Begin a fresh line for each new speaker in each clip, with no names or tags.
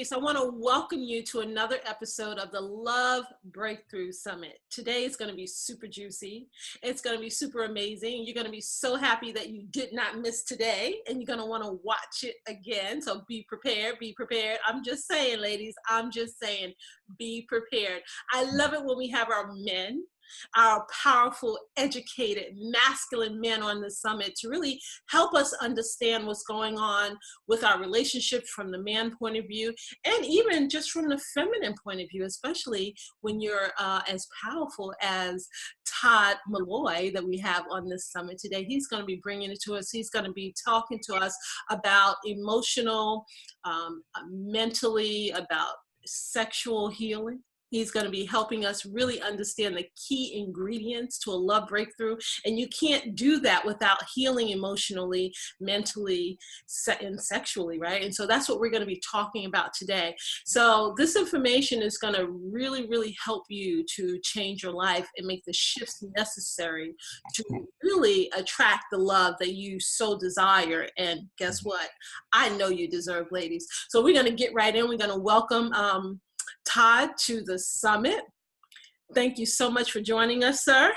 ladies, I want to welcome you to another episode of the Love Breakthrough Summit. Today is going to be super juicy. It's going to be super amazing. You're going to be so happy that you did not miss today, and you're going to want to watch it again. So be prepared, be prepared. I'm just saying, ladies, I'm just saying, be prepared. I love it when we have our men, our powerful, educated, masculine men on the summit to really help us understand what's going on with our relationships from the man point of view, and even just from the feminine point of view, especially when you're as powerful as Todd Malloy that we have on this summit today. He's going to be bringing it to us. He's going to be talking to us about emotional, mentally, about sexual healing. He's going to be helping us really understand the key ingredients to a love breakthrough. And you can't do that without healing emotionally, mentally, and sexually, right? And so that's what we're going to be talking about today. So this information is going to really, really help you to change your life and make the shifts necessary to really attract the love that you so desire. And guess what? I know you deserve, ladies. So we're going to get right in. We're going to welcome Todd to the summit. Thank you so much for joining us, sir.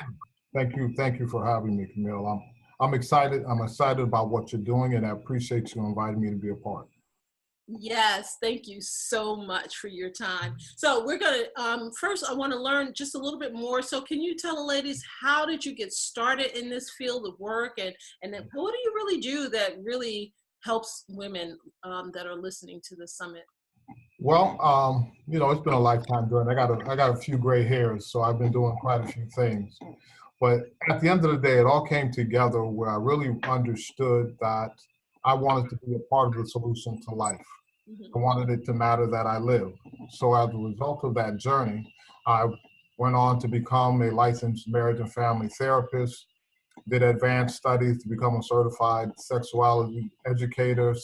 Thank you for having me, Camille. I'm excited. I'm excited about what you're doing, and I appreciate you inviting me to be a part.
Yes, thank you so much for your time. So we're gonna first, I want to learn just a little bit more. So can you tell the ladies, how did you get started in this field of work, and then what do you really do that really helps women that are listening to the summit?
Well, you know, it's been a lifetime journey. I got a few gray hairs, so I've been doing quite a few things. But at the end of the day, it all came together where I really understood that I wanted to be a part of the solution to life. I wanted it to matter that I live. So as a result of that journey, I went on to become a licensed marriage and family therapist, did advanced studies to become a certified sexuality educator, a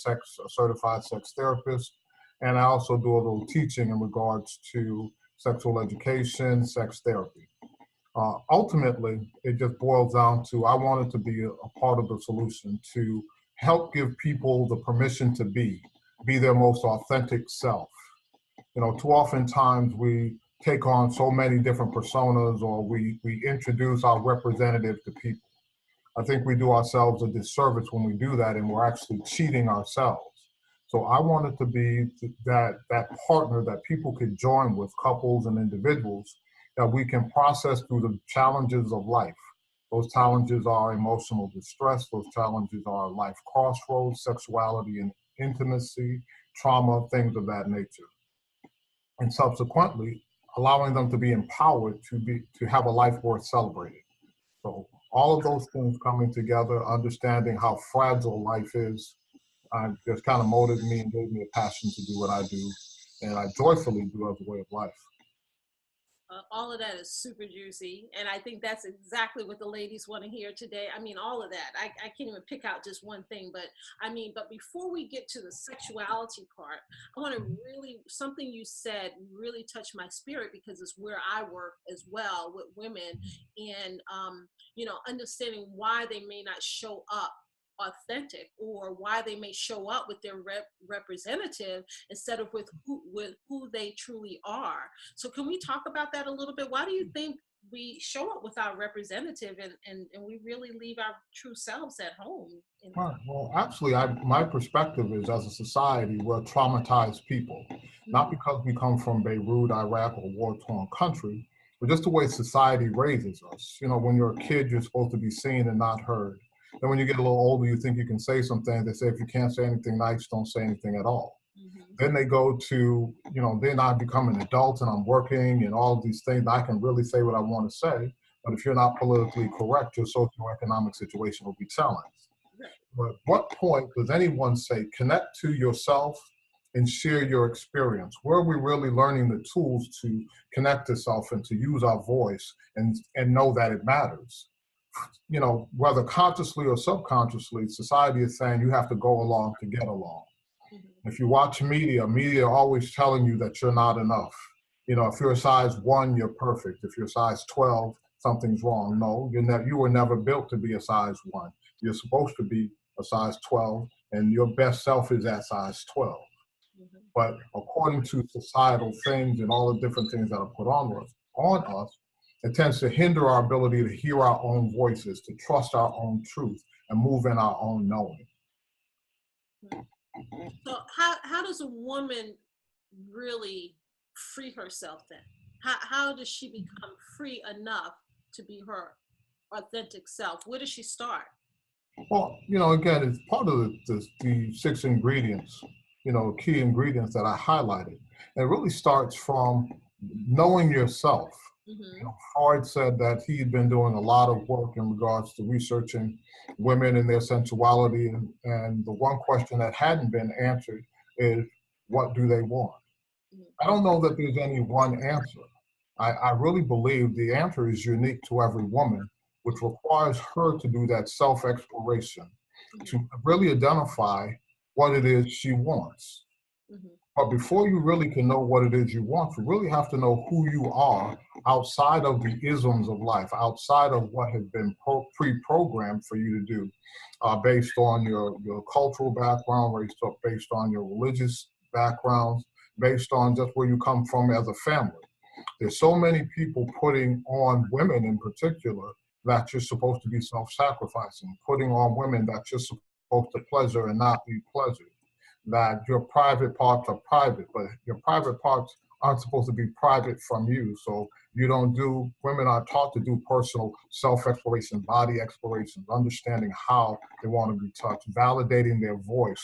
certified sex therapist. And I also do a little teaching in regards to sexual education, sex therapy. Ultimately, it just boils down to I wanted to be a part of the solution to help give people the permission to be their most authentic self. You know, too often times we take on so many different personas, or we introduce our representative to people. I think we do ourselves a disservice when we do that, and we're actually cheating ourselves. So I wanted to be that partner that people could join with, couples and individuals, that we can process through the challenges of life. Those challenges are emotional distress. Those challenges are life crossroads, sexuality and intimacy, trauma, things of that nature. And subsequently, allowing them to be empowered to have a life worth celebrating. So all of those things coming together, understanding how fragile life is, just kind of motivated me and gave me a passion to do what I do, and I joyfully do as a way of life.
All of that is super juicy, and I think that's exactly what the ladies want to hear today. I mean, all of that. I can't even pick out just one thing, but before we get to the sexuality part, I want to really, something you said really touched my spirit, because it's where I work as well with women, and understanding why they may not show up authentic, or why they may show up with their representative instead of with who they truly are. So can we talk about that a little bit? Why do you think we show up with our representative and we really leave our true selves at home?
Right. Well, actually, my perspective is, as a society, we're traumatized people, not because we come from Beirut, Iraq, or war-torn country, but just the way society raises us. You know, when you're a kid, you're supposed to be seen and not heard. Then when you get a little older, you think you can say some things. They say, if you can't say anything nice, don't say anything at all. Then they go to, then I become an adult and I'm working and all of these things. I can really say what I want to say. But if you're not politically correct, your socioeconomic situation will be challenged. But at what point does anyone say, connect to yourself and share your experience? Where are we really learning the tools to connect to self and to use our voice and know that it matters? You know, whether consciously or subconsciously, society is saying you have to go along to get along. If you watch media always telling you that you're not enough. You know, if you're a size 1, you're perfect. If you're size 12, something's wrong. No, you were never built to be a size 1. You're supposed to be a size 12, and your best self is at size 12. But according to societal things and all the different things that are put on us, it tends to hinder our ability to hear our own voices, to trust our own truth, and move in our own knowing.
So how does a woman really free herself then? How does she become free enough to be her authentic self? Where does she start?
Well, again, it's part of the 6 ingredients, key ingredients that I highlighted. And it really starts from knowing yourself.
Mm-hmm.
Freud said that he'd been doing a lot of work in regards to researching women and their sensuality. And the one question that hadn't been answered is, what do they want? I don't know that there's any one answer. I really believe the answer is unique to every woman, which requires her to do that self-exploration, to really identify what it is she wants.
Mm-hmm.
But before you really can know what it is you want, you really have to know who you are outside of the isms of life, outside of what has been pre-programmed for you to do, based on your cultural background, based on your religious backgrounds, based on just where you come from as a family. There's so many people putting on women in particular that you're supposed to be self-sacrificing, putting on women that you're supposed to pleasure and not be pleasured, that your private parts are private, but your private parts aren't supposed to be private from you. So women are taught to do personal self-exploration, body exploration, understanding how they want to be touched, validating their voice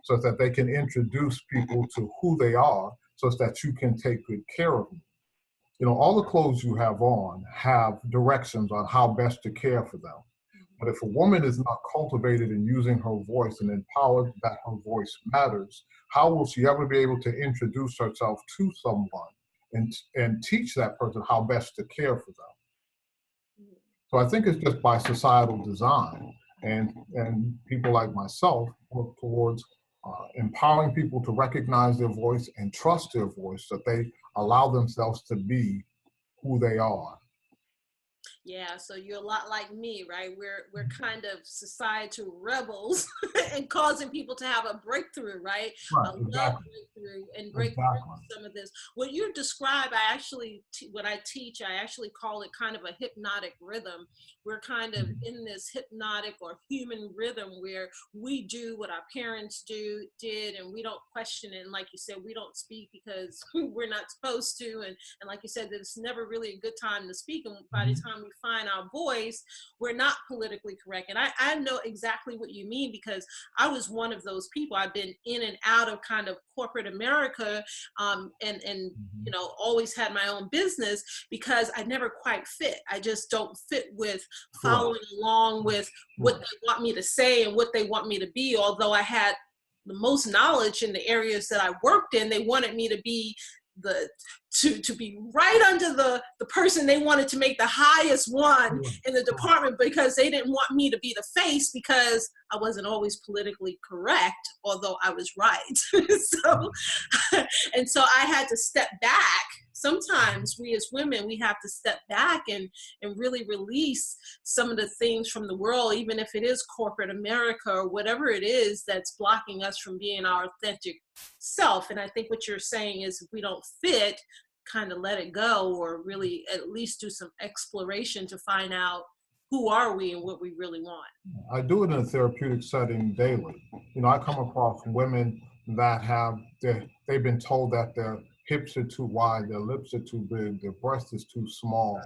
so that they can introduce people to who they are so that you can take good care of them. All the clothes you have on have directions on how best to care for them. But if a woman is not cultivated in using her voice and empowered that her voice matters, how will she ever be able to introduce herself to someone and teach that person how best to care for them? So I think it's just by societal design, and people like myself work towards empowering people to recognize their voice and trust their voice, that they allow themselves to be who they are.
Yeah, so you're a lot like me, right? We're kind of societal rebels and causing people to have a breakthrough, right?
Right,
A love
exactly.
breakthrough and break through some of this. What you describe, when I teach, I actually call it kind of a hypnotic rhythm. We're kind of in this hypnotic or human rhythm where we do what our parents did, and we don't question it. And like you said, we don't speak because we're not supposed to. And like you said, that it's never really a good time to speak. And by the time we find our voice, we're not politically correct. And I know exactly what you mean, because I was one of those people. I've been in and out of kind of corporate America, and always had my own business because I never quite fit. I just don't fit with following along with what they want me to say and what they want me to be. Although I had the most knowledge in the areas that I worked in, they wanted me to be to be right under the person they wanted to make the highest one in the department, because they didn't want me to be the face, because I wasn't always politically correct, although I was right. So I had to step back. Sometimes we as women, we have to step back and really release some of the things from the world, even if it is corporate America or whatever it is that's blocking us from being our authentic self. And I think what you're saying is, if we don't fit, kind of let it go, or really at least do some exploration to find out who are we and what we really want.
I do it in a therapeutic setting daily. I come across women that they've been told that their hips are too wide, their lips are too big, their breast is too small,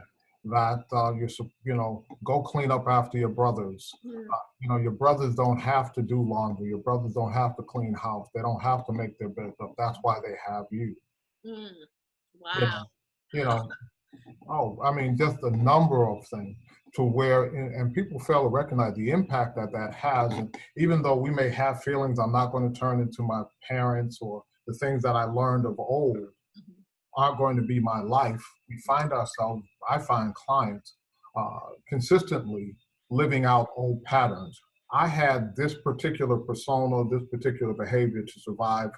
that go clean up after your brothers. Your brothers don't have to do laundry. Your brothers don't have to clean house. They don't have to make their beds up. That's why they have you.
Wow.
Just a number of things to where, and people fail to recognize the impact that has. And even though we may have feelings, I'm not going to turn into my parents, or the things that I learned of old aren't going to be my life. I find clients consistently living out old patterns. I had this particular persona, this particular behavior to survive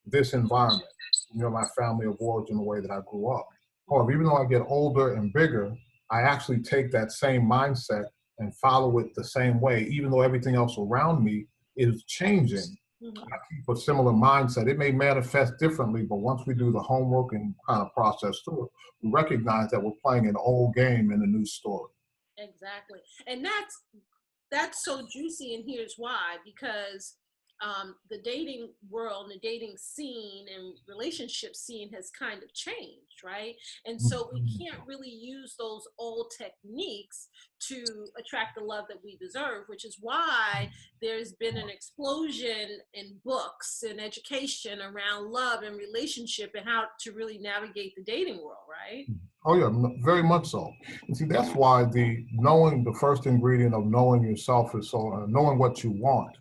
this environment, my family of origin, the way that I grew up. However, even though I get older and bigger, I actually take that same mindset and follow it the same way, even though everything else around me is changing.
Mhm.
I keep a similar mindset. It may manifest differently, but once we do the homework and kind of process through it, we recognize that we're playing an old game in a new story.
Exactly. And that's so juicy, and here's why. Because the dating world and the dating scene and relationship scene has kind of changed, right? And so we can't really use those old techniques to attract the love that we deserve, which is why there's been an explosion in books and education around love and relationship and how to really navigate the dating world, right?
Oh yeah, very much so. And see, that's why the knowing the first ingredient of knowing yourself is so knowing what you want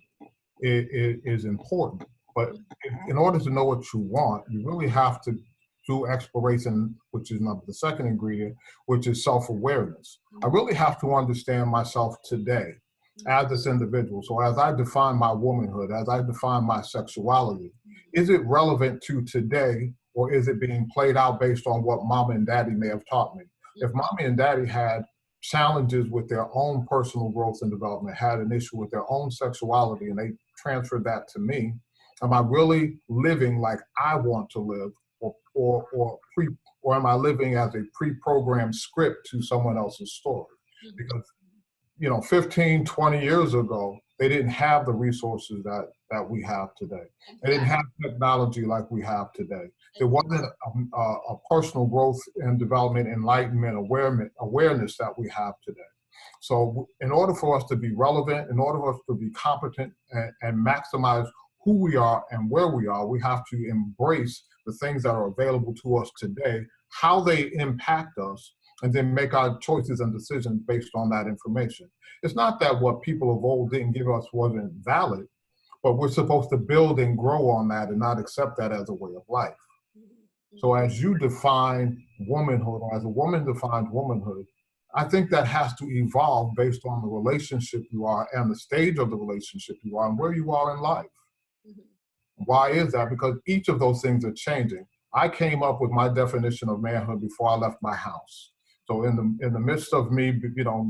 is important. But in order to know what you want, you really have to do exploration, which is the second ingredient, which is self-awareness. I really have to understand myself today as this individual. So as I define my womanhood, as I define my sexuality, is it relevant to today, or is it being played out based on what mama and daddy may have taught me? If mommy and daddy had challenges with their own personal growth and development, had an issue with their own sexuality, and they transferred that to me, am I really living like I want to live, or am I living as a pre-programmed script to someone else's story? Because 15, 20 years ago, they didn't have the resources that we have today. They didn't have technology like we have today. There wasn't a personal growth and development, enlightenment, awareness that we have today. So in order for us to be relevant, in order for us to be competent and maximize who we are and where we are, we have to embrace the things that are available to us today, how they impact us, and then make our choices and decisions based on that information. It's not that what people of old didn't give us wasn't valid, but we're supposed to build and grow on that and not accept that as a way of life. So as you define womanhood, or as a woman defines womanhood, I think that has to evolve based on the relationship you are and the stage of the relationship you are and where you are in life. Why is that? Because each of those things are changing. I came up with my definition of manhood before I left my house. So in the midst of me,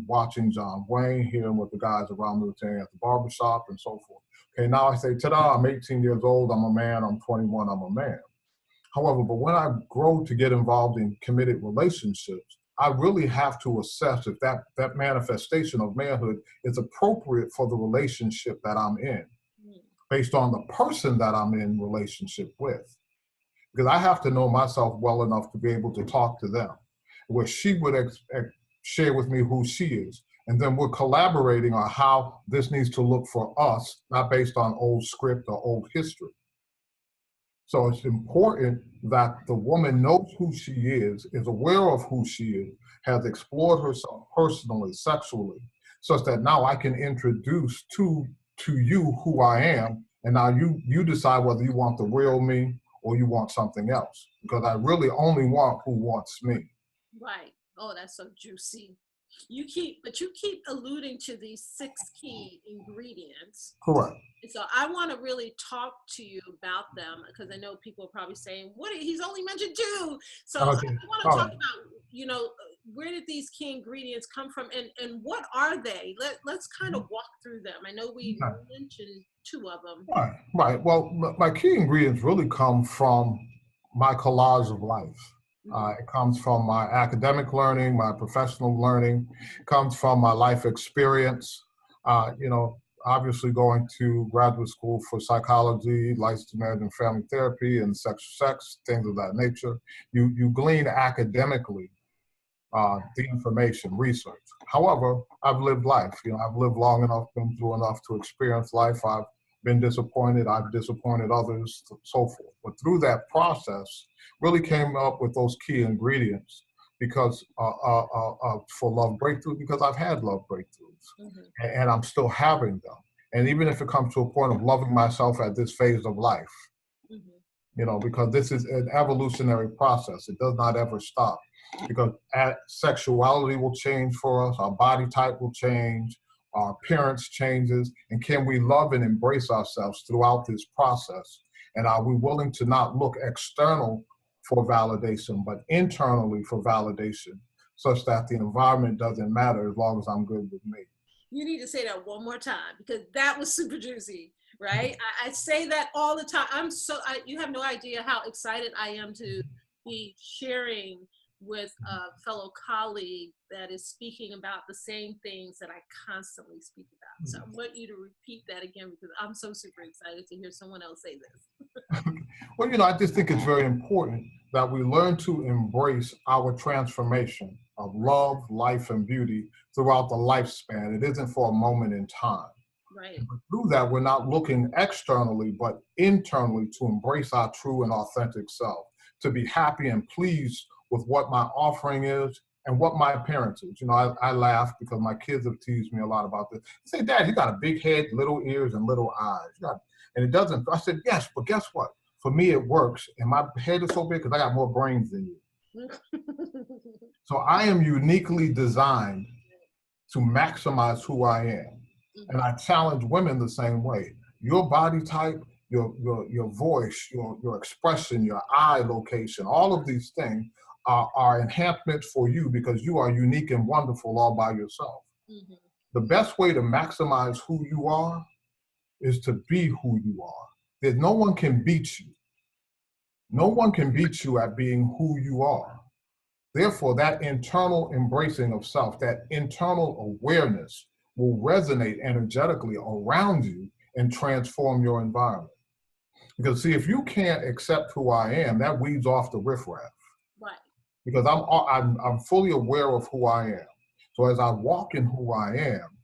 watching John Wayne, hearing what the guys around me were saying at the barbershop and so forth. Okay, now I say, ta-da, I'm 18 years old, I'm a man, I'm 21, I'm a man. However, but when I grow to get involved in committed relationships, I really have to assess if that manifestation of manhood is appropriate for the relationship that I'm in, based on the person that I'm in relationship with. Because I have to know myself well enough to be able to talk to them, where she would share with me who she is. And then we're collaborating on how this needs to look for us, not based on old script or old history. So it's important that the woman knows who she is aware of who she is, has explored herself personally, sexually, such that now I can introduce to you who I am, and now you decide whether you want the real me or you want something else. Because I really only want who wants me.
Right. Oh, that's so juicy. You keep alluding to these 6 key ingredients.
Correct.
So I want to really talk to you about them, because I know people are probably saying, "What? He's only mentioned 2." So
Okay.
I want to
All
talk
right.
about, where did these key ingredients come from, and what are they? Let's kind of walk through them. I know we
Right.
mentioned 2 of them.
Right. Right. Well, my key ingredients really come from my collage of life. It comes from my academic learning, my professional learning, comes from my life experience. Obviously going to graduate school for psychology, licensed marriage and family therapy, and sex, things of that nature. You glean academically the information, research. However, I've lived life. I've lived long enough, been through enough to experience life. I've been disappointed. I've disappointed others, so forth. But through that process, really came up with those key ingredients because for love breakthroughs, because I've had love breakthroughs, and I'm still having them. And even if it comes to a point of loving myself at this phase of life, because this is an evolutionary process. It does not ever stop, because sexuality will change for us, our body type will change, our appearance changes, and can we love and embrace ourselves throughout this process? And are we willing to not look external for validation, but internally for validation, such that the environment doesn't matter as long as I'm good with me?
You need to say that one more time, because that was super juicy. right? I say that all the time. You have no idea how excited I am to be sharing with a fellow colleague that is speaking about the same things that I constantly speak about. So I want you to repeat that again, because I'm so super excited to hear someone else say this.
Well, I just think it's very important that we learn to embrace our transformation of love, life, and beauty throughout the lifespan. It isn't for a moment in time.
Right.
But through that, we're not looking externally, but internally to embrace our true and authentic self, to be happy and pleased with what my offering is and what my appearance is. I laugh because my kids have teased me a lot about this. They say, Dad, you got a big head, little ears, and little eyes. And it doesn't. I said, yes, but guess what? For me, it works. And my head is so big because I got more brains than you. So I am uniquely designed to maximize who I am. And I challenge women the same way. Your body type, your voice, your expression, your eye location, all of these things are enhancements for you because you are unique and wonderful all by yourself. Mm-hmm. The best way to maximize who you are is to be who you are. There's no one can beat you. No one can beat you at being who you are. Therefore, that internal embracing of self, that internal awareness will resonate energetically around you and transform your environment. Because see, if you can't accept who I am, that weeds off the riffraff. Right. Because I'm fully aware of who I am. So as I walk in who I am,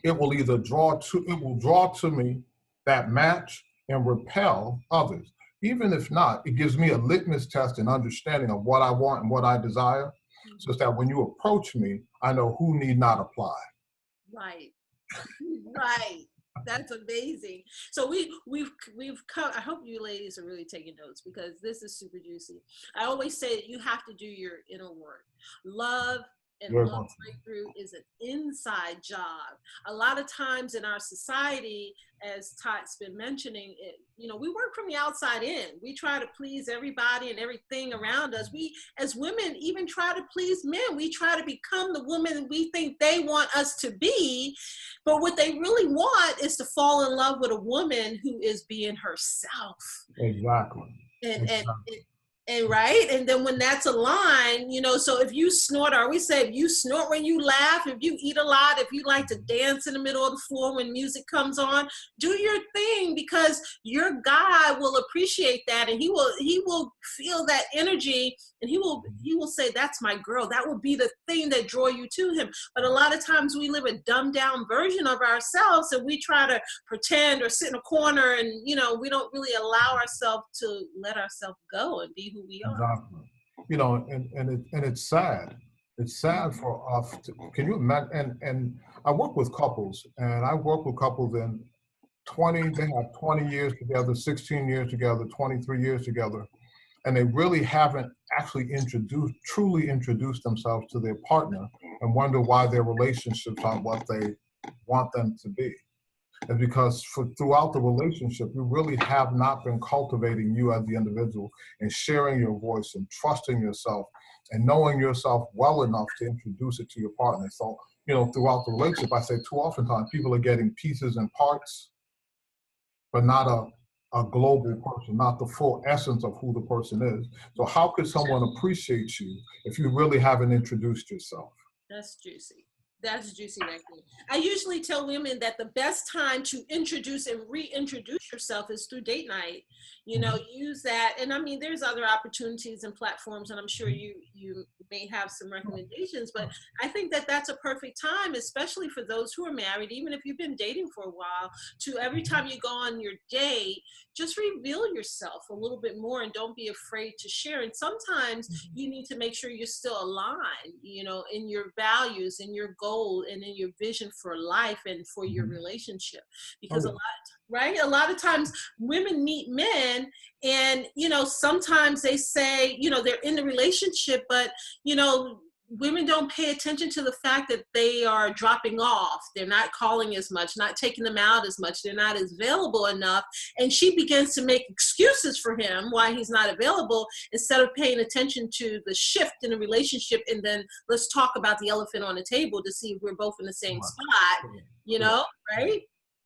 it will either draw to me that match and repel others. Even if not, it gives me a litmus test and understanding of what I want and what I desire, mm-hmm. so that when you approach me, I know who need not apply.
Right. Right. That's amazing. So we've come. I hope you ladies are really taking notes, because this is super juicy. I always say that you have to do your inner work. Love and love breakthrough is an inside job. A lot of times in our society, as Todd's been mentioning, we work from the outside in. We try to please everybody and everything around us. We, as women, even try to please men. We try to become the woman we think they want us to be. But what they really want is to fall in love with a woman who is being herself.
Exactly.
And right. And then when that's aligned, so if you snort, or we say, if you snort when you laugh, if you eat a lot, if you like to dance in the middle of the floor when music comes on, do your thing, because your guy will appreciate that, and he will feel that energy, and he will say, that's my girl. That will be the thing that draw you to him. But a lot of times we live a dumbed down version of ourselves, and we try to pretend or sit in a corner, and we don't really allow ourselves to let ourselves go and be who we are.
Exactly. And it's sad. It's sad for us. Can you imagine? And I work with couples, and I work with couples in they have 20 years together, 16 years together, 23 years together, and they really haven't actually truly introduced themselves to their partner, and wonder why their relationships aren't what they want them to be. And because throughout the relationship, you really have not been cultivating you as the individual and sharing your voice and trusting yourself and knowing yourself well enough to introduce it to your partner. So, throughout the relationship, I say too often times people are getting pieces and parts, but not a global person, not the full essence of who the person is. So how could someone appreciate you if you really haven't introduced yourself?
That's juicy. That's juicy. I usually tell women that the best time to introduce and reintroduce yourself is through date night. Use that. And I mean, there's other opportunities and platforms, and I'm sure you may have some recommendations, but I think that that's a perfect time, especially for those who are married, even if you've been dating for a while, to every time you go on your date, just reveal yourself a little bit more and don't be afraid to share. And sometimes you need to make sure you're still aligned, in your values, in your goal, and in your vision for life and for your relationship. Because a lot of times women meet men, and sometimes they say they're in the relationship, but women don't pay attention to the fact that they are dropping off. They're not calling as much, not taking them out as much. They're not as available enough. And she begins to make excuses for him why he's not available, instead of paying attention to the shift in the relationship. And then let's talk about the elephant on the table to see if we're both in the same spot, right?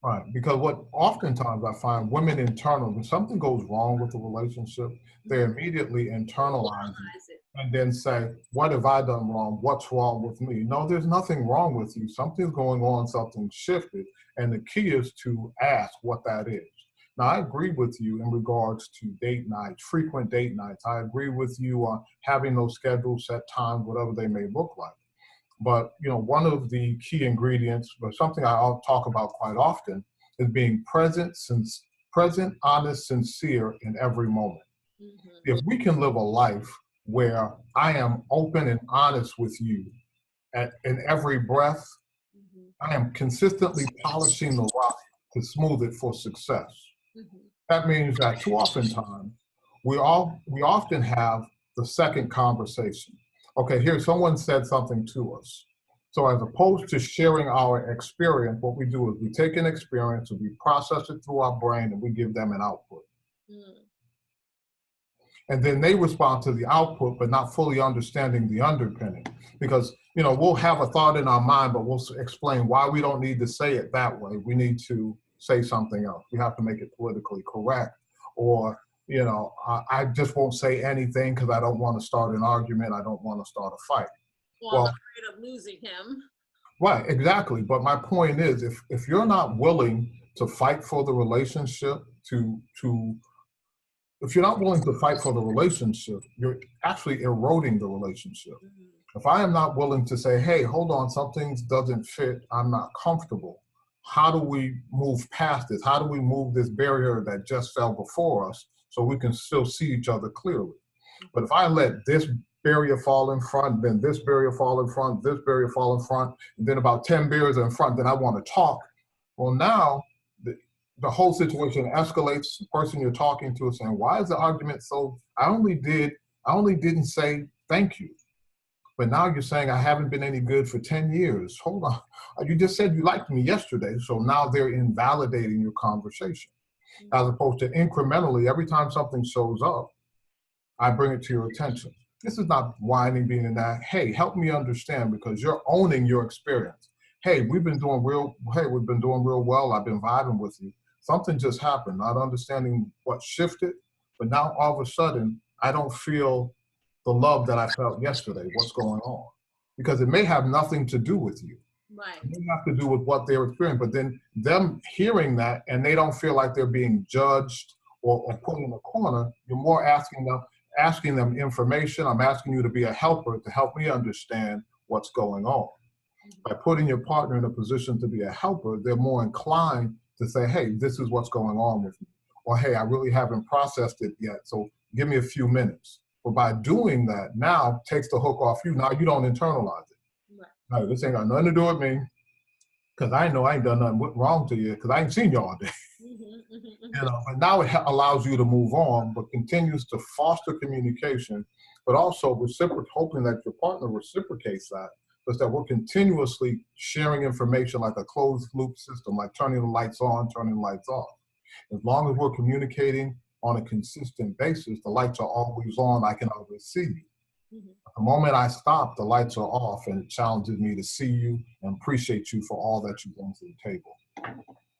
Right, because what oftentimes I find women internal, when something goes wrong with the relationship, they immediately internalize it
Realize it.
and then say, what have I done wrong? What's wrong with me? No, there's nothing wrong with you. Something's going on, something shifted. And the key is to ask what that is. Now, I agree with you in regards to date nights, frequent date nights. I agree with you on having those schedules, set times, whatever they may look like. But one of the key ingredients, but something I'll talk about quite often, is being present, honest, sincere in every moment. If we can live a life where I am open and honest with you in every breath, I am consistently polishing the rock to smooth it for success. That means that too often times we often have the second conversation. Okay, here someone said something to us. So as opposed to sharing our experience, what we do is we take an experience and we process it through our brain and we give them an output. And then they respond to the output, but not fully understanding the underpinning. Because, we'll have a thought in our mind, but we'll explain why we don't need to say it that way. We need to say something else. We have to make it politically correct. Or, I just won't say anything because I don't want to start an argument. I don't want to start a fight.
Well, I'm afraid of losing him.
Right, exactly. But my point is, if you're not willing to fight for the relationship, if you're not willing to fight for the relationship, you're actually eroding the relationship. If I am not willing to say, hey, hold on, something doesn't fit, I'm not comfortable. How do we move past this? How do we move this barrier that just fell before us so we can still see each other clearly? But if I let this barrier fall in front, then this barrier fall in front, this barrier fall in front, and then about 10 barriers in front, then I want to talk. Well, now the whole situation escalates. The person you're talking to is saying, why is the argument so, I only didn't say thank you. But now you're saying I haven't been any good for 10 years. Hold on. You just said you liked me yesterday. So now they're invalidating your conversation. As opposed to incrementally, every time something shows up, I bring it to your attention. This is not whining, being in that. Hey, help me understand, because you're owning your experience. Hey, we've been doing real well. I've been vibing with you. Something just happened, not understanding what shifted, but now all of a sudden, I don't feel the love that I felt yesterday. What's going on? Because it may have nothing to do with you.
Right.
It may have to do with what they're experiencing, but then them hearing that and they don't feel like they're being judged or put in a corner, you're more asking them information. I'm asking you to be a helper to help me understand what's going on. By putting your partner in a position to be a helper, they're more inclined to say, hey, this is what's going on with me. Or, hey, I really haven't processed it yet, so give me a few minutes. But by doing that, now takes the hook off you. Now you don't internalize it. Right. No, this ain't got nothing to do with me, because I know I ain't done nothing wrong to you, because I ain't seen you all day. But now it allows you to move on, but continues to foster communication, but also hoping that your partner reciprocates that, because that we're continuously sharing information like a closed loop system, like turning the lights on, turning the lights off. As long as we're communicating on a consistent basis, the lights are always on, I can always see you. The moment I stop, the lights are off, and it challenges me to see you and appreciate you for all that you bring to the table.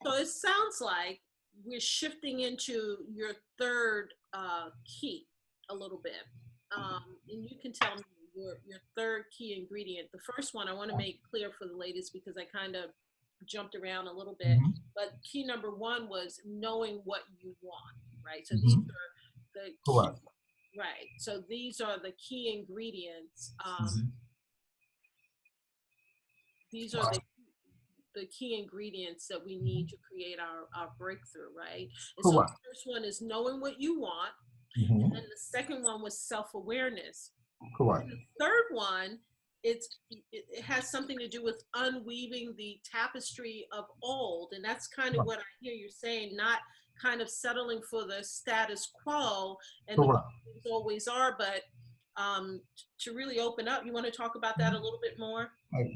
So it sounds like we're shifting into your third key a little bit. And you can tell me your third key ingredient. The first one I want to make clear for the ladies, because I kind of jumped around a little bit. But key number one was knowing what you want, right? So these are the key, right. So these are the key ingredients. These are the key ingredients that we need to create our breakthrough, right? And so the first one is knowing what you want. And then the second one was self-awareness.
Correct.
The third one, it has something to do with unweaving the tapestry of old. And that's kind of what I hear you saying, not kind of settling for the status quo and the way things always are, but to really open up. You want to talk about that a little bit more?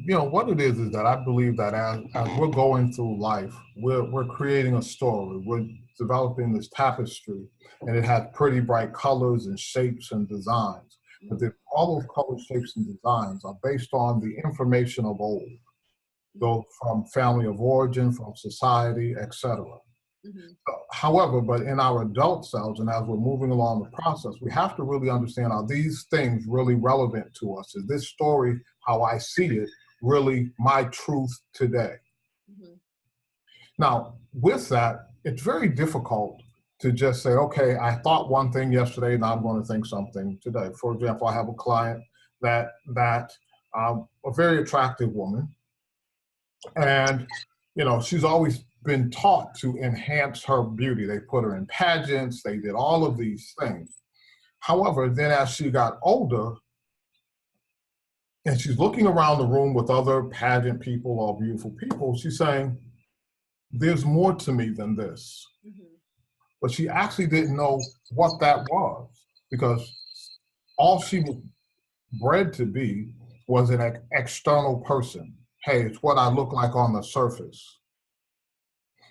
What it is that I believe that as we're going through life, we're creating a story. We're developing this tapestry, and it has pretty bright colors and shapes and designs. But all those colors, shapes, and designs are based on the information of old. those from family of origin, from society, etc.
Mm-hmm.
However, but in our adult selves, and as we're moving along the process, we have to really understand, are these things really relevant to us? Is this story, how I see it, really my truth today?
Mm-hmm.
Now, with that, it's very difficult to just say, okay, I thought one thing yesterday, now I'm going to think something today. For example, I have a client that a very attractive woman, and she's always been taught to enhance her beauty. They put her in pageants, they did all of these things. However, then as she got older, and she's looking around the room with other pageant people or beautiful people, she's saying, there's more to me than this.
Mm-hmm.
But she actually didn't know what that was, because all she was bred to be was an external person. Hey, it's what I look like on the surface.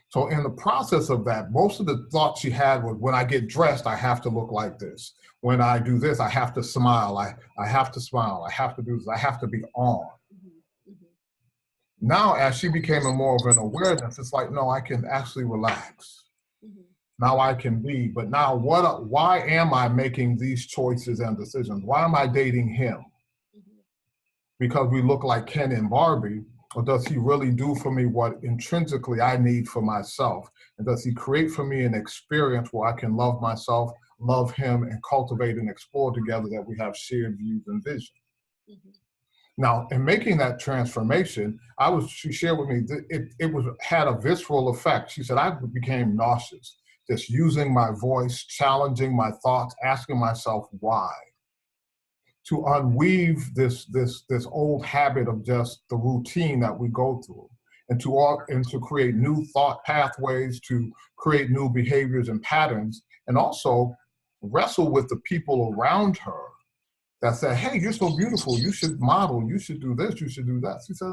So in the process of that, most of the thoughts she had was, when I get dressed, I have to look like this. When I do this, I have to smile. I have to smile. I have to do this. I have to be on.
Mm-hmm. Mm-hmm.
Now, as she became more of an awareness, it's like, no, I can actually relax.
Mm-hmm.
Now I can be, but now why am I making these choices and decisions? Why am I dating him?
Mm-hmm.
Because we look like Ken and Barbie? Or does he really do for me what intrinsically I need for myself? And does he create for me an experience where I can love myself, love him, and cultivate and explore together, that we have shared views and vision?
Mm-hmm.
Now, in making that transformation, she shared with me that it had a visceral effect. She said, I became nauseous, just using my voice, challenging my thoughts, asking myself why. To unweave this old habit of just the routine that we go through, and to create new thought pathways, to create new behaviors and patterns, and also wrestle with the people around her that said, hey, you're so beautiful, you should model, you should do this, you should do that. She said,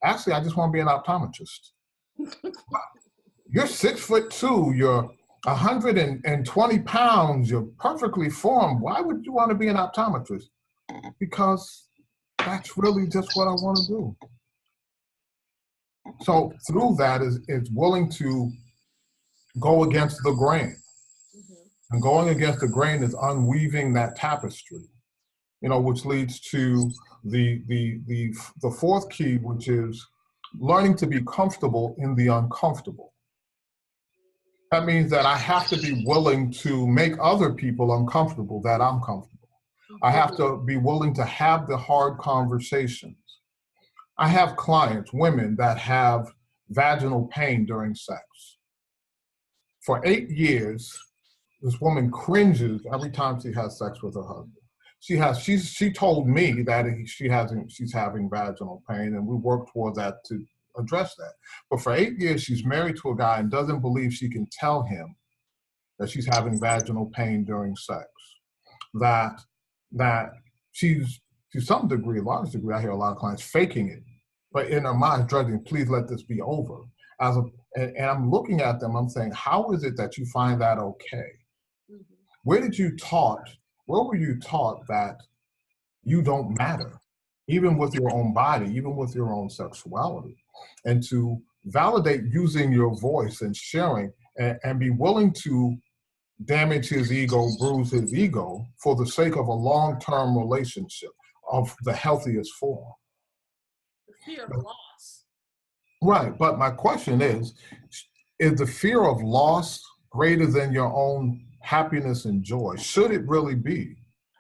actually, I just want to be an optometrist. You're 6'2", you're 120 pounds, you're perfectly formed. Why would you want to be an optometrist? Because that's really just what I want to do. So through that is willing to go against the grain.
Mm-hmm.
And going against the grain is unweaving that tapestry, which leads to the fourth key, which is learning to be comfortable in the uncomfortable. That means that I have to be willing to make other people uncomfortable, that I'm comfortable. I have to be willing to have the hard conversations. I have clients, women, that have vaginal pain during sex. For 8 years, this woman cringes every time she has sex with her husband. She told me that she's having vaginal pain, and we work towards that to address that. But for 8 years, she's married to a guy and doesn't believe she can tell him that she's having vaginal pain during sex. That she's, to some degree, a large degree, I hear a lot of clients faking it, but in her mind, judging, please let this be over. And I'm looking at them, I'm saying, how is it that you find that okay? Mm-hmm. Where were you taught that you don't matter, even with your own body, even with your own sexuality? And to validate using your voice and sharing, and be willing to damage his ego, bruise his ego for the sake of a long-term relationship of the healthiest form.
The fear of loss.
Right, but my question is the fear of loss greater than your own happiness and joy? Should it really be?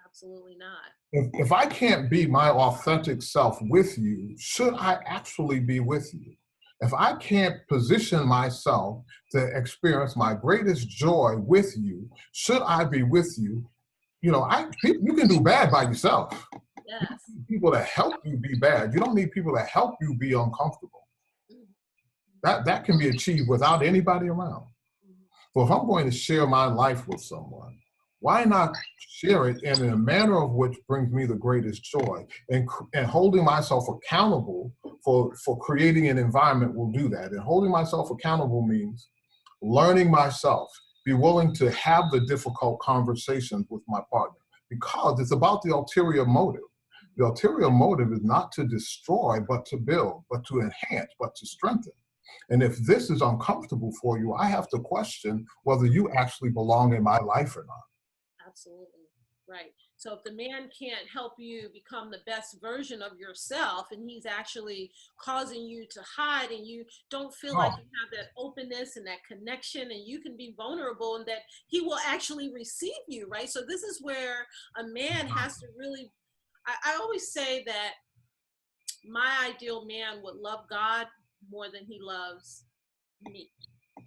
Absolutely not.
If I can't be my authentic self with you, should I actually be with you? If I can't position myself to experience my greatest joy with you, should I be with you? You can do bad by yourself.
Yes.
You need people that help you be bad. You don't need people that help you be uncomfortable. That can be achieved without anybody around. So if I'm going to share my life with someone, why not share it in a manner of which brings me the greatest joy? And holding myself accountable for creating an environment will do that. And holding myself accountable means learning myself, be willing to have the difficult conversations with my partner, because it's about the ulterior motive. The ulterior motive is not to destroy, but to build, but to enhance, but to strengthen. And if this is uncomfortable for you, I have to question whether you actually belong in my life or not.
Absolutely. Right. So if the man can't help you become the best version of yourself, and he's actually causing you to hide, and you don't feel like
No.
you have that openness and that connection, and you can be vulnerable, and that he will actually receive you, right? So this is where a man has to really, I always say that my ideal man would love God more than he loves me.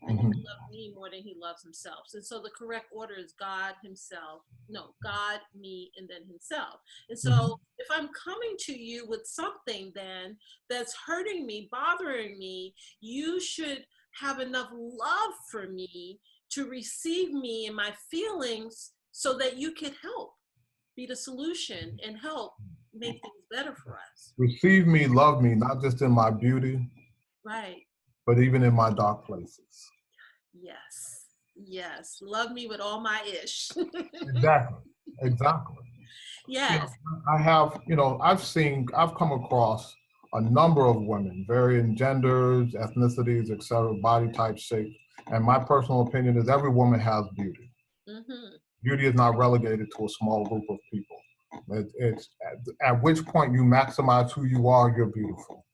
And he
Mhm.
would love me more than he loves himself. And so the correct order is God, himself. No, God, me, and then himself. And
Mhm.
so if I'm coming to you with something then that's hurting me, bothering me, you should have enough love for me to receive me and my feelings so that you can help be the solution and help make things better for us.
Receive me, love me, not just in my beauty,
Right.
but even in my dark places.
Yes. Yes. Love me with all my ish.
Exactly. Exactly. You know,
Yes.
I've come across a number of women, varying genders, ethnicities, etc., body types, shapes. And my personal opinion is every woman has beauty.
Hmm.
Beauty is not relegated to a small group of people. It's at which point you maximize who you are, you're beautiful.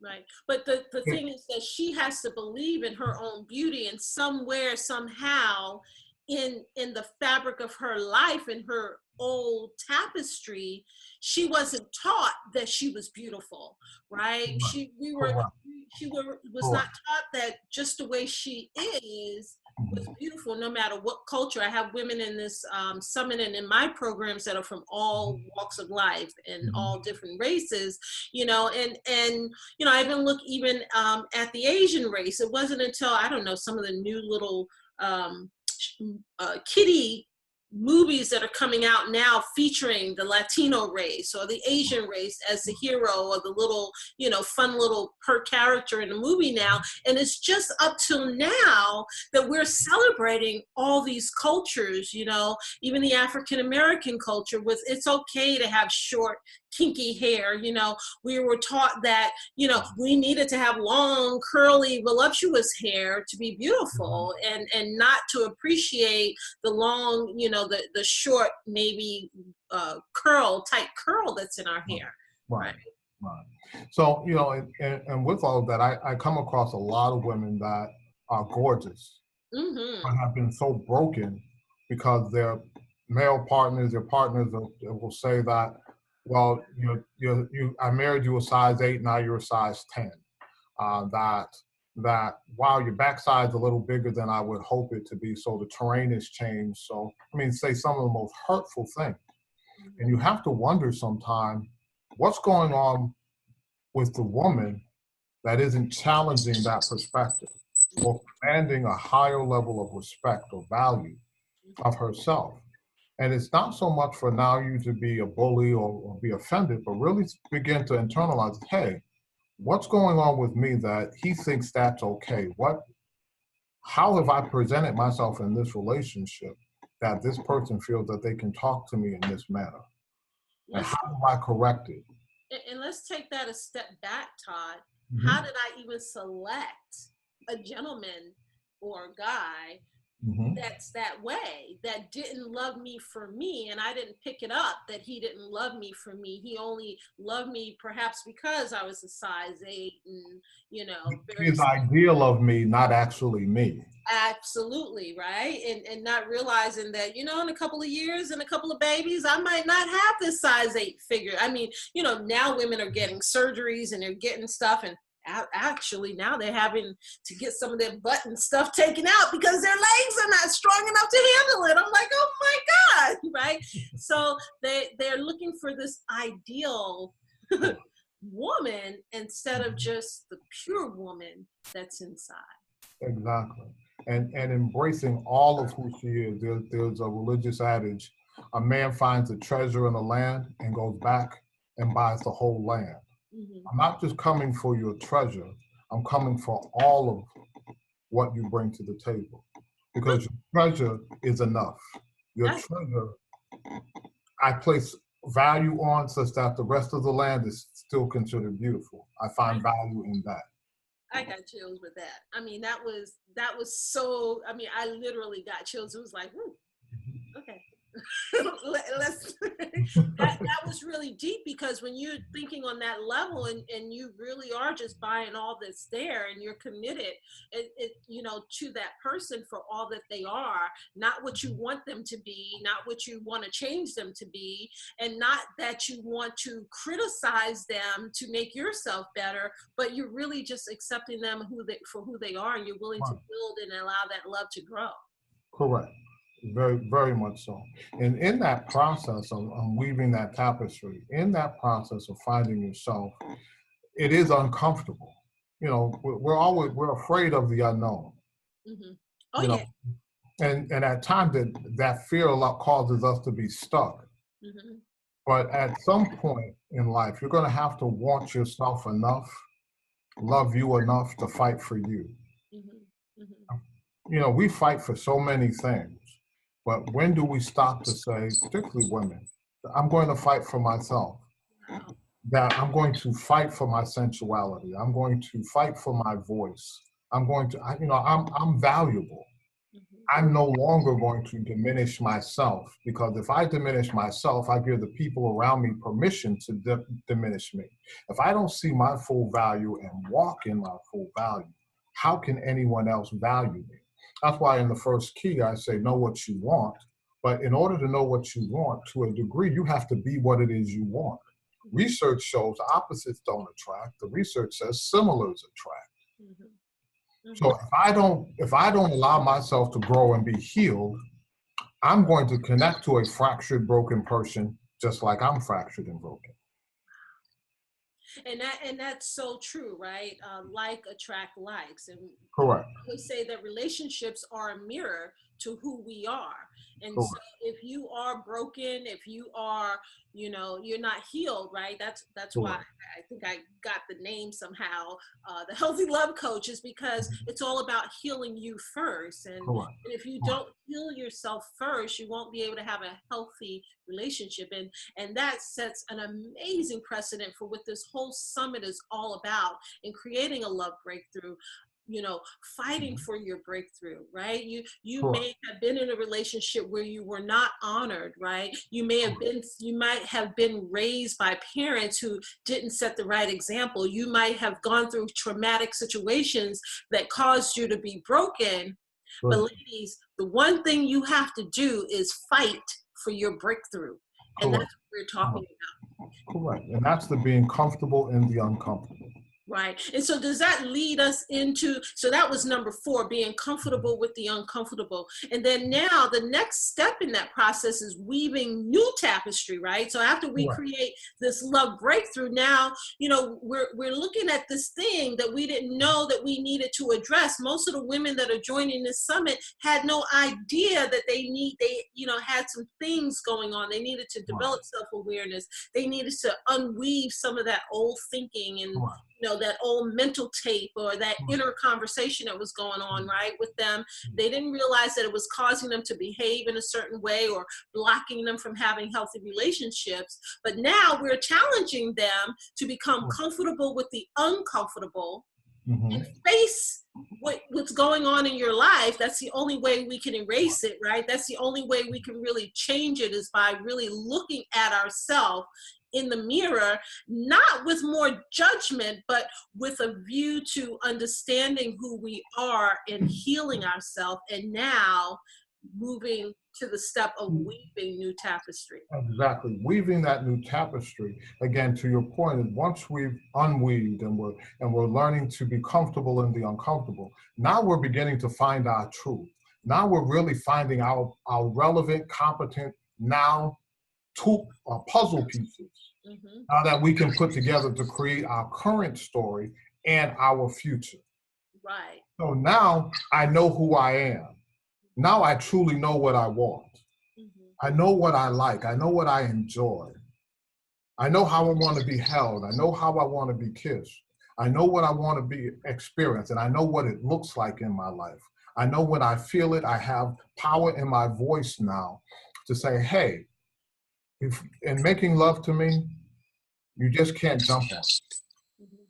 Right. But the thing is that she has to believe in her own beauty, and somewhere, somehow, in the fabric of her life, in her old tapestry, she wasn't taught that she was beautiful, right?
Right. Correct.
Was not
Correct.
taught that just the way she is was
Mhm.
beautiful, no matter what culture. I have women in this summit and in my programs that are from all walks of life and
Mhm.
all different races, and I even look even at the Asian race. It wasn't until, I don't know, some of the new little um, kiddie movies that are coming out now featuring the Latino race or the Asian race as the hero or the little, fun little per character in the movie now. And it's just up till now that we're celebrating all these cultures, even the African American culture, with it's okay to have short, kinky hair. We were taught that, we needed to have long, curly, voluptuous hair to be beautiful, and not to appreciate the long, the short, maybe tight curl that's in our hair.
Right.
Right.
Right. So, and with all of that, I come across a lot of women that are gorgeous, but
Mm-hmm.
have been so broken because their male partners, their partners will say that, well, I married you a size 8, now you're a size 10. That wow, your backside's a little bigger than I would hope it to be, so the terrain has changed. So, say some of the most hurtful things. And you have to wonder sometime what's going on with the woman that isn't challenging that perspective or commanding a higher level of respect or value of herself. And it's not so much for now you to be a bully or be offended, but really begin to internalize, hey, what's going on with me that he thinks that's okay? How have I presented myself in this relationship that this person feels that they can talk to me in this manner? And
Let's
how do I correct it?
and let's take that a step back, Todd. How
Hmm.
did I even select a gentleman or a guy
Hmm.
that's that way, that didn't love me for me, and I didn't pick it up that he didn't love me for me? He only loved me perhaps because I was a size 8, and very
His ideal of me, not actually me.
absolutely right, and not realizing that, in a couple of years and a couple of babies, I might not have this size 8 figure. I mean, now women are getting surgeries and they're getting stuff, and actually now they're having to get some of their butt and stuff taken out because their legs are not strong enough to handle it. I'm like, oh my God, right? So they're looking for this ideal woman instead of just the pure woman that's inside.
Exactly. And embracing all of who she is. There's a religious adage, a man finds a treasure in the land and goes back and buys the whole land.
Mm-hmm.
I'm not just coming for your treasure, I'm coming for all of what you bring to the table. Because your treasure is enough. Your
That's
treasure, I place value on such that the rest of the land is still considered beautiful. I find value in that.
I got chills with that. I mean, that was so. I mean, I literally got chills. It was like, whoo, okay. Let's that was really deep, because when you're thinking on that level, and you really are just buying all that's there, and you're committed to that person for all that they are, not what you want them to be, not what you want to change them to be, and not that you want to criticize them to make yourself better, but you're really just accepting them for who they are, and you're willing to build and allow that love to grow.
Correct. Very, very much so. And in that process of weaving that tapestry, in that process of finding yourself, it is uncomfortable. We're afraid of the unknown.
Mm-hmm. Oh,
you know, and at times that fear causes us to be stuck.
Mm-hmm.
But at some point in life, you're going to have to want yourself enough, love you enough to fight for you.
Mm-hmm. Mm-hmm.
We fight for so many things. But when do we stop to say, particularly women, I'm going to fight for myself, that I'm going to fight for my sensuality, I'm going to fight for my voice, I'm valuable. I'm no longer going to diminish myself, because if I diminish myself, I give the people around me permission to diminish me. If I don't see my full value and walk in my full value, how can anyone else value me? That's why in the first key, I say, know what you want. But in order to know what you want, to a degree, you have to be what it is you want. Research shows opposites don't attract. The research says similars attract. Mm-hmm. So if I don't allow myself to grow and be healed, I'm going to connect to a fractured, broken person, just like I'm fractured and broken.
And that's so true, right? Like attract likes, and
correct.
We say that relationships are a mirror to who we are. And
correct.
So if you are broken, if you are, you're not healed, right? That's why I think I got the name somehow, the Healthy Love Coach, is because it's all about healing you first. And if you don't heal yourself first, you won't be able to have a healthy relationship. And that sets an amazing precedent for what this whole summit is all about in creating a love breakthrough. Fighting for your breakthrough, right? You may have been in a relationship where you were not honored, right? You might have been raised by parents who didn't set the right example. You might have gone through traumatic situations that caused you to be broken. But ladies, the one thing you have to do is fight for your breakthrough. And that's what we're talking about.
Correct. And that's the being comfortable in the uncomfortable.
Right. And so does that lead us into, so that was number 4, being comfortable with the uncomfortable. And then now the next step in that process is weaving new tapestry, right? So after we create this love breakthrough, now, we're looking at this thing that we didn't know that we needed to address. Most of the women that are joining this summit had no idea that they had some things going on. They needed to develop self-awareness. They needed to unweave some of that old thinking and that old mental tape or that inner conversation that was going on, right, with them. They didn't realize that it was causing them to behave in a certain way or blocking them from having healthy relationships. But now we're challenging them to become comfortable with the uncomfortable and face what's going on in your life. That's the only way we can erase it, right? That's the only way we can really change it, is by really looking at ourselves in the mirror, not with more judgment, but with a view to understanding who we are and healing ourselves, and now moving to the step of weaving new tapestry.
Exactly. Weaving that new tapestry. Again, to your point, once we've unweaved and we're learning to be comfortable in the uncomfortable, now we're beginning to find our truth. Now we're really finding our relevant, competent, now puzzle pieces that we can put together to create our current story and our future.
Right.
So now I know who I am. Now I truly know what I want. I know what I like. I know what I enjoy. I know how I want to be held. I know how I want to be kissed. I know what I want to be experienced, and I know what it looks like in my life. I know when I feel it, I have power in my voice now to say, hey, if in making love to me, you just can't jump on.
Mhm.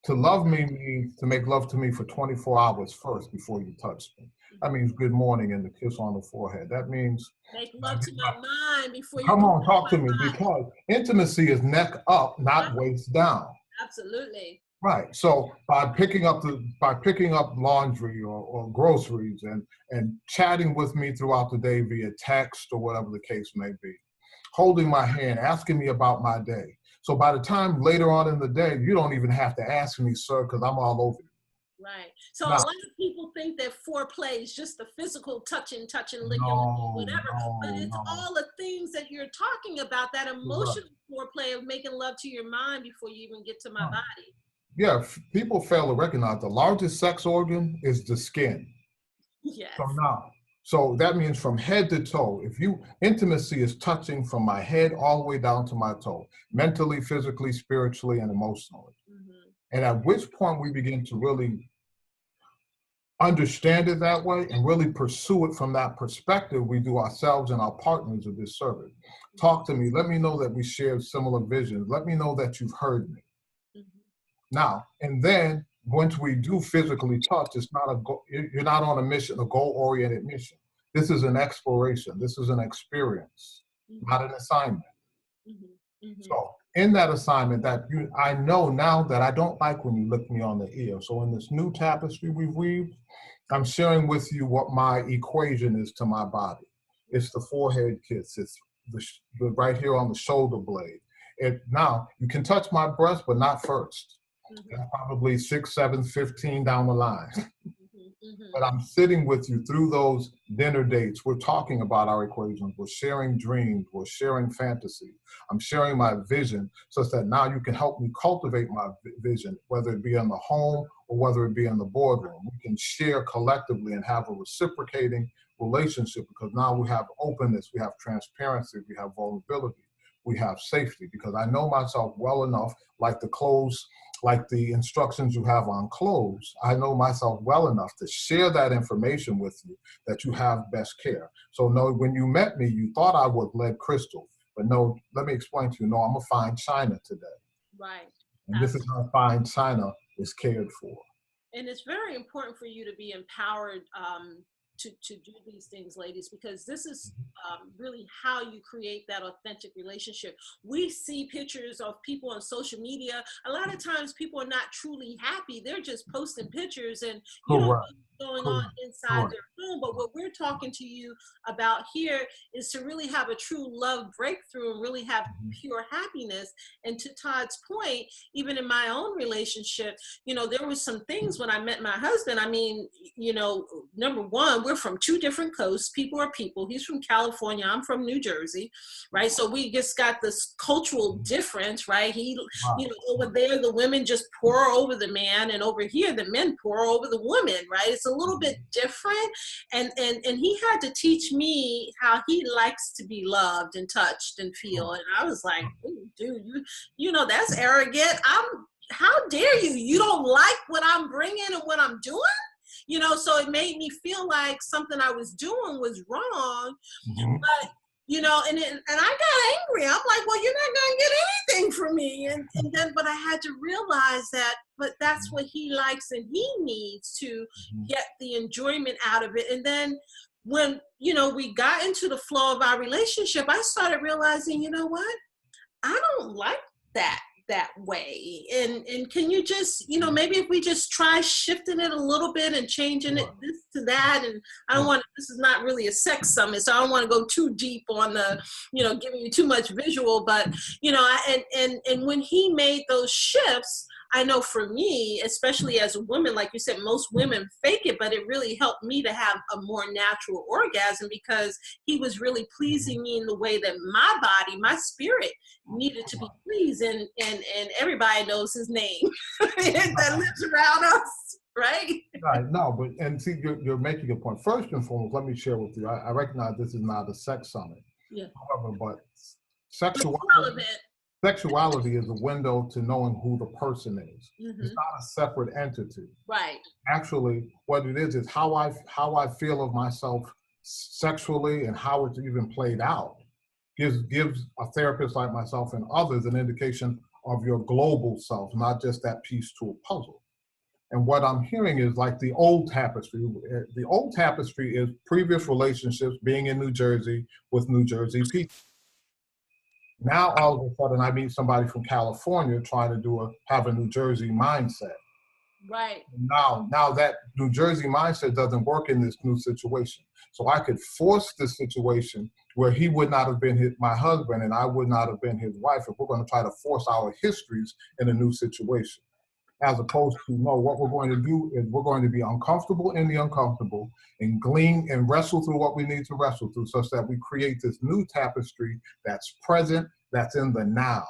To love me means to make love to me for 24 hours first before you touch me. That means good morning and the kiss on the forehead. That means
Make love to my mind before you
come
move
on,
to
talk to me,
my body.
because intimacy is neck up,
Right.
not waist down.
Absolutely.
Right. So by picking up laundry or groceries and chatting with me throughout the day via text or whatever the case may be, holding my hand, asking me about my day. So by the time later on in the day, you don't even have to ask me, sir, because I'm all over you.
Right. So a
Now,
lot of people think that foreplay is just the physical touching, licking,
no,
whatever. But
no,
it's
no.
all the things that you're talking about, that
Right.
emotional foreplay of making love to your mind before you even get to my
Right.
body.
Yeah, people fail to recognize the largest sex organ is the skin. So
Yes.
now, so that means from head to toe. If you intimacy is touching from my head all the way down to my toe, mentally, physically, spiritually, and emotionally.
Mm-hmm.
And at which point we begin to really understand it that way and really pursue it from that perspective, we do ourselves and our partners a disservice. Talk to me. Let me know that we share similar visions. Let me know that you've heard me.
Mm-hmm.
Now, and then once we do physically touch, it's not you're not on a mission, a goal-oriented mission. This is an exploration. This is an experience,
Mm-hmm.
not an assignment.
Mm-hmm. Mm-hmm.
So in that assignment I know now that I don't like when you lick me on the ear. So in this new tapestry we've weaved, I'm sharing with you what my equation is to my body. It's the forehead kiss. It's the right here on the shoulder blade. Now you can touch my breast, but not first.
Mm-hmm.
That's probably 6, 7, 15 down the line.
Mm-hmm.
But I'm sitting with you through those dinner dates. We're talking about our equations. We're sharing dreams. We're sharing fantasy. I'm sharing my vision such that now you can help me cultivate my vision, whether it be in the home or whether it be in the boardroom. We can share collectively and have a reciprocating relationship because now we have openness, we have transparency, we have vulnerability, we have safety because I know myself well enough, like the instructions you have on clothes, I know myself well enough to share that information with you that you have best care. So no, when you met me, you thought I was lead crystal, but no, let me explain to you, no, I'm a fine china today.
Right.
And this is how fine china is cared for.
And it's very important for you to be empowered to do these things, ladies, because this is really how you create that authentic relationship. We see pictures of people on social media. A lot of times people are not truly happy. They're just posting pictures and you don't know
Correct.
what's going on
Correct.
inside
Correct.
their home. But what we're talking to you about here is to really have a true love breakthrough and really have pure happiness. And to Todd's point, even in my own relationship, there was some things when I met my husband. I mean, number one, we're from two different coasts. People are people. He's from California. I'm from New Jersey, right? So we just got this cultural difference, right? Over there, the women just pour over the man, and over here, the men pour over the woman, right? It's a little bit different. And he had to teach me how he likes to be loved and touched and feel. And I was like, dude, that's arrogant. How dare you? You don't like what I'm bringing and what I'm doing? So it made me feel like something I was doing was wrong. But, and I got angry. I'm like, well, you're not going to get anything from me. But I had to realize but that's what he likes and he needs to get the enjoyment out of it. And then when, we got into the flow of our relationship, I started realizing, you know what? I don't like that way. And can you just, maybe if we just try shifting it a little bit and changing it this to that. And I don't want, this is not really a sex summit, so I don't want to go too deep on the, giving you too much visual, but, and when he made those shifts, I know for me, especially as a woman, like you said, most women fake it, but it really helped me to have a more natural orgasm because he was really pleasing me in the way that my body, my spirit needed to be pleased. And everybody knows his name that lives around us, right?
Right. No, and see, you're making a point. First and foremost, let me share with you. I recognize this is not a sex summit.
Yeah.
However, but sexuality is a window to knowing who the person is. It's not a separate entity.
Right.
Actually, what it is how I feel of myself sexually and how it's even played out gives a therapist like myself and others an indication of your global self, not just that piece to a puzzle. And what I'm hearing is like the old tapestry. The old tapestry is previous relationships, being in New Jersey with New Jersey people. Now all of a sudden I meet somebody from California trying to have a New Jersey mindset.
Right.
Now that New Jersey mindset doesn't work in this new situation. So I could force this situation where he would not have been my husband and I would not have been his wife if we're going to try to force our histories in a new situation. As opposed to, no, what we're going to do is we're going to be uncomfortable in the uncomfortable and glean and wrestle through what we need to wrestle through, such that we create this new tapestry that's present, that's in the now,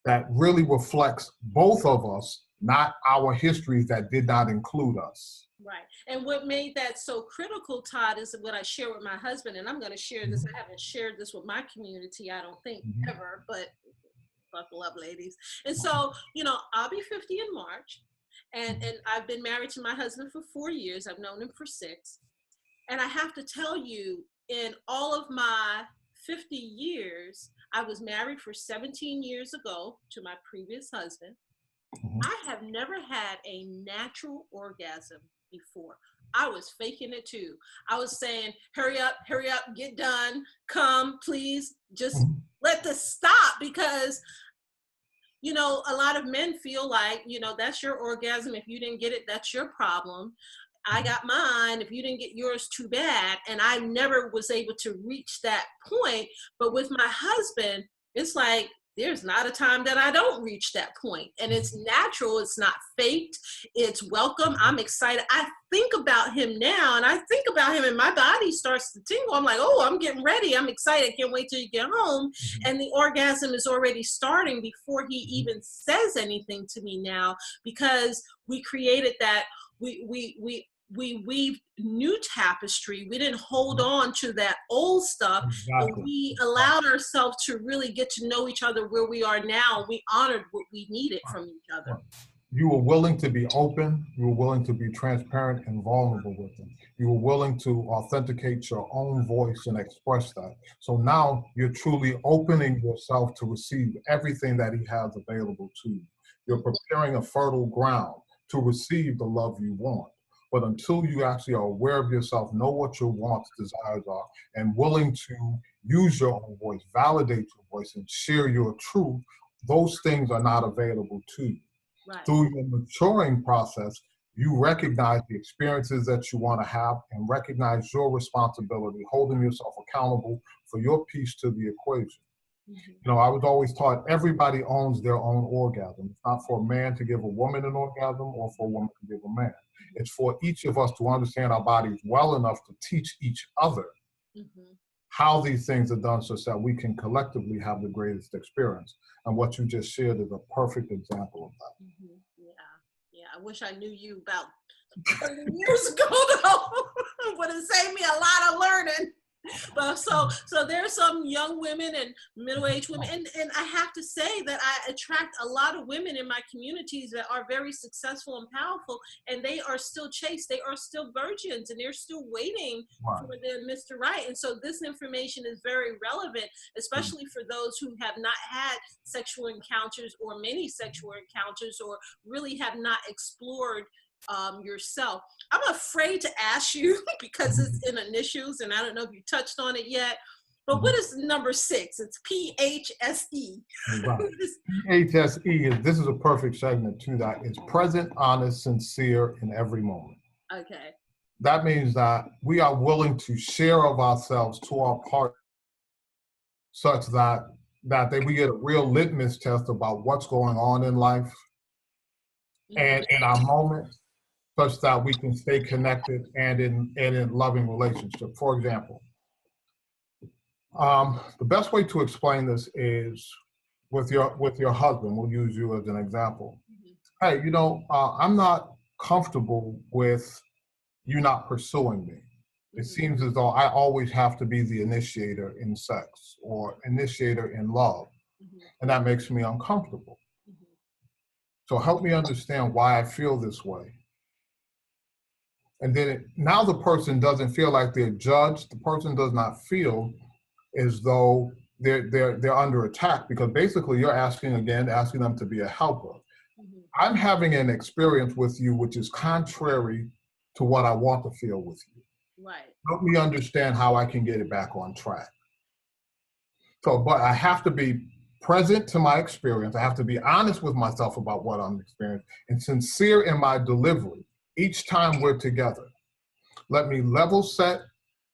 that really reflects both of us, not our histories that did not include us.
Right. And what made that so critical, Todd, is what I share with my husband. And I'm going to share this. I haven't shared this with my community, I don't think, ever, but buckle up, ladies. And so, I'll be 50 in March, and I've been married to my husband for 4 years. I've known him for 6. And I have to tell you, in all of my 50 years, I was married for 17 years ago to my previous husband. I have never had a natural orgasm before. I was faking it too. I was saying, hurry up, get done, come, please, just let this stop, because a lot of men feel like, that's your orgasm. If you didn't get it, that's your problem. I got mine. If you didn't get yours, too bad. And I never was able to reach that point. But with my husband, it's like, there's not a time that I don't reach that point. And it's natural. It's not faked. It's welcome. I'm excited. I think about him now, and I think about him and my body starts to tingle. I'm like, oh, I'm getting ready. I'm excited. I can't wait till you get home. And the orgasm is already starting before he even says anything to me now, because we created that. We weaved new tapestry. We didn't hold on to that old stuff. Exactly. But we allowed ourselves to really get to know each other where we are now. We honored what we needed from each other.
You were willing to be open. You were willing to be transparent and vulnerable with them. You were willing to authenticate your own voice and express that. So now you're truly opening yourself to receive everything that he has available to you. You're preparing a fertile ground to receive the love you want. But until you actually are aware of yourself, know what your wants, desires are, and willing to use your own voice, validate your voice, and share your truth, those things are not available to you. Right. Through your maturing process, you recognize the experiences that you want to have and recognize your responsibility, holding yourself accountable for your piece to the equation. I was always taught everybody owns their own orgasm. It's not for a man to give a woman an orgasm or for a woman to give a man. It's for each of us to understand our bodies well enough to teach each other how these things are done, so that we can collectively have the greatest experience. And what you just shared is a perfect example of that.
Yeah. I wish I knew you about 30 years ago, though. It would have saved me a lot of learning. But so there's some young women and middle-aged women, and I have to say that I attract a lot of women in my communities that are very successful and powerful, and they are still chaste, they are still virgins, and they're still waiting for their Mr. Right. And so this information is very relevant, especially for those who have not had sexual encounters or many sexual encounters, or really have not explored yourselse. I'm afraid to ask you because it's in initials, and I don't know if you touched on it yet, but what is number 6? It's PHSE.
Right. PHSE this is a perfect segment to that. It's present, honest, sincere in every moment.
Okay.
That means that we are willing to share of ourselves to our partner, such that we get a real litmus test about what's going on in life and in our moment, such that we can stay connected and in loving relationship. For example, the best way to explain this is with your husband. We'll use you as an example. Hey, I'm not comfortable with you not pursuing me. It seems as though I always have to be the initiator in sex or initiator in love, and that makes me uncomfortable. So help me understand why I feel this way. And then now the person doesn't feel like they're judged. The person does not feel as though they're under attack, because basically you're asking them to be a helper.
Mm-hmm.
I'm having an experience with you which is contrary to what I want to feel with you.
Right.
Help me understand how I can get it back on track. So, but I have to be present to my experience. I have to be honest with myself about what I'm experiencing and sincere in my delivery each time we're together. Let me level set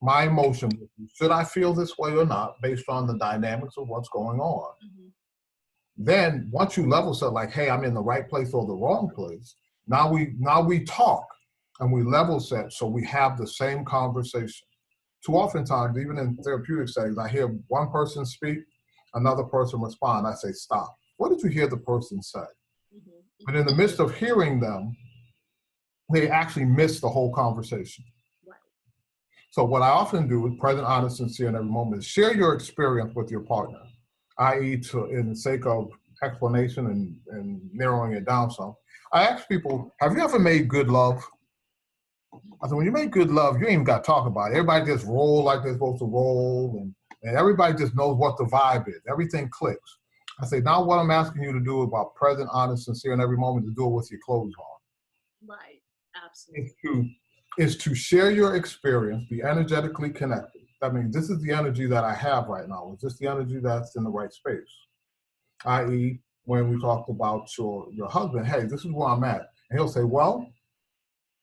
my emotion with you. Should I feel this way or not, based on the dynamics of what's going on?
Mm-hmm.
Then once you level set, like, hey, I'm in the right place or the wrong place, now we talk and we level set so we have the same conversation. Too oftentimes, even in therapeutic settings, I hear one person speak, another person respond. I say, stop. What did you hear the person say?
Mm-hmm.
But in the midst of hearing them, they actually miss the whole conversation.
Right.
So what I often do, with present, honest, sincere in every moment, is share your experience with your partner, i.e. in the sake of explanation and narrowing it down some. I ask people, have you ever made good love? I said, when you make good love, you ain't even got to talk about it. Everybody just roll like they're supposed to roll, and everybody just knows what the vibe is. Everything clicks. I say, now what I'm asking you to do about present, honest, sincere in every moment is do it with your clothes on.
Right. Absolutely.
Is to share your experience, be energetically connected. That means this is the energy that I have right now. Is this the energy that's in the right space? I.e., when we talked about your husband, hey, this is where I'm at. And he'll say, well,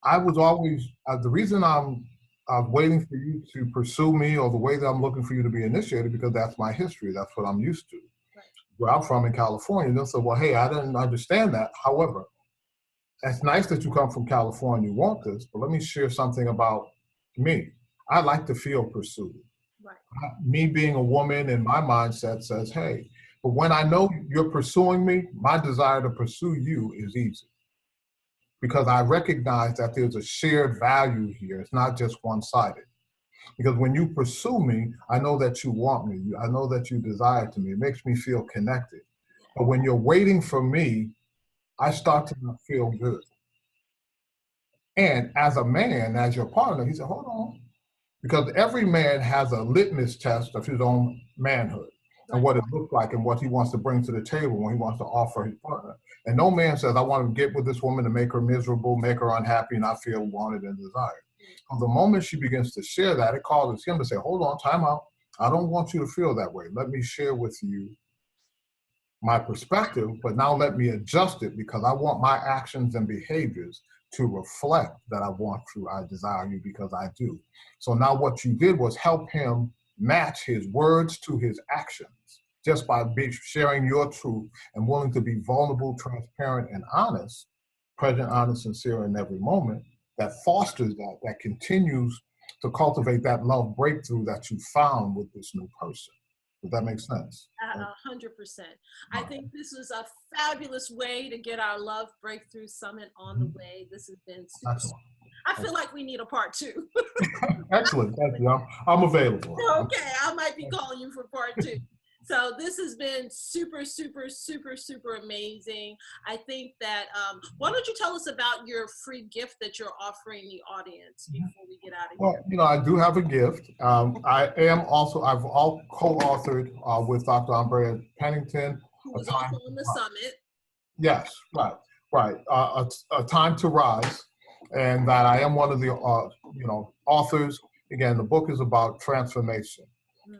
I was always, the reason I'm waiting for you to pursue me, or the way that I'm looking for you to be initiated, because that's my history. That's what I'm used to.
Right.
Where I'm from in California, they'll say, well, hey, I didn't understand that. However, it's nice that you come from California, you want this, but let me share something about me. I like to feel pursued.
Right.
Me being a woman in my mindset says, hey, but when I know you're pursuing me, my desire to pursue you is easy. Because I recognize that there's a shared value here. It's not just one-sided. Because when you pursue me, I know that you want me. I know that you desire to me. It makes me feel connected. But when you're waiting for me, I start to not feel good. And as a man, as your partner, he said, hold on. Because every man has a litmus test of his own manhood and what it looks like and what he wants to bring to the table when he wants to offer his partner. And no man says, I want to get with this woman to make her miserable, make her unhappy, and I feel wanted and desired. So the moment she begins to share that, it causes him to say, hold on, time out. I don't want you to feel that way. Let me share with you my perspective, but now let me adjust it, because I want my actions and behaviors to reflect that I desire you, because I do. So now what you did was help him match his words to his actions, just by sharing your truth and willing to be vulnerable, transparent, and honest, present, honest, sincere in every moment. That fosters that continues to cultivate that love breakthrough that you found with this new person. Does that make sense?
100%. I think this was a fabulous way to get our Love Breakthrough Summit on the way. This has been super.
Excellent.
I feel like we need a part 2.
Excellent. Thank you. I'm available.
Okay, I might be calling you for part 2. So this has been super, super, super, super amazing. I think that, why don't you tell us about your free gift that you're offering the audience before we get out of here?
Well, I do have a gift. I've all co-authored with Dr. Andrea Pennington.
Who was also on the summit.
Yes, right. A Time to Rise. And that I am one of the, authors. Again, the book is about transformation.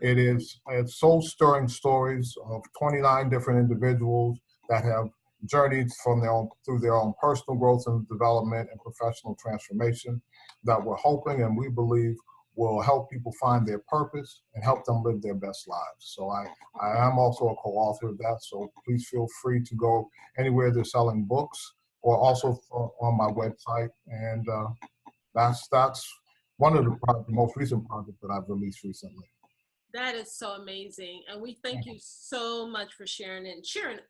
It's soul-stirring stories of 29 different individuals that have journeyed through their own personal growth and development and professional transformation, that we're hoping and we believe will help people find their purpose and help them live their best lives. So I am also a co-author of that. So please feel free to go anywhere they're selling books, or also on my website. And that's one of the most recent projects that I've released recently.
That is so amazing. And we thank you so much for sharing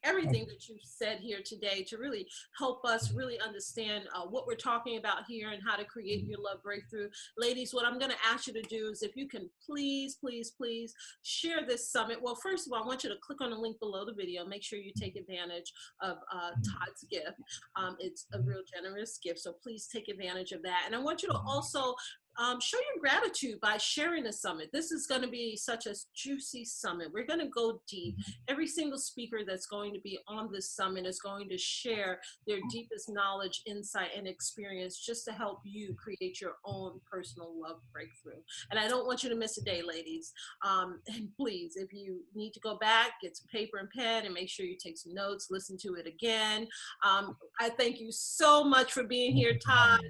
everything that you've said here today to really help us really understand what we're talking about here and how to create your love breakthrough. Ladies, what I'm going to ask you to do is, if you can please, please, please share this summit. Well, first of all, I want you to click on the link below the video. Make sure you take advantage of Todd's gift. It's a real generous gift, so please take advantage of that. And I want you to also show your gratitude by sharing the summit. This is going to be such a juicy summit. We're going to go deep. Every single speaker that's going to be on this summit is going to share their deepest knowledge, insight, and experience just to help you create your own personal love breakthrough. And I don't want you to miss a day, ladies. And please, if you need to go back, get some paper and pen and make sure you take some notes, listen to it again. I thank you so much for being here, Todd.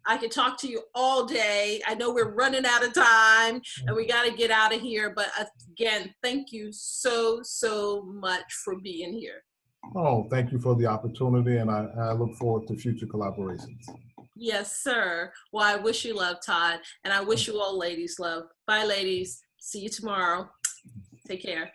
I could talk to you all day. I know we're running out of time and we got to get out of here. But again, thank you so, so much for being here.
Oh, thank you for the opportunity. And I look forward to future collaborations.
Yes, sir. Well, I wish you love, Todd. And I wish you all ladies love. Bye, ladies. See you tomorrow. Take care.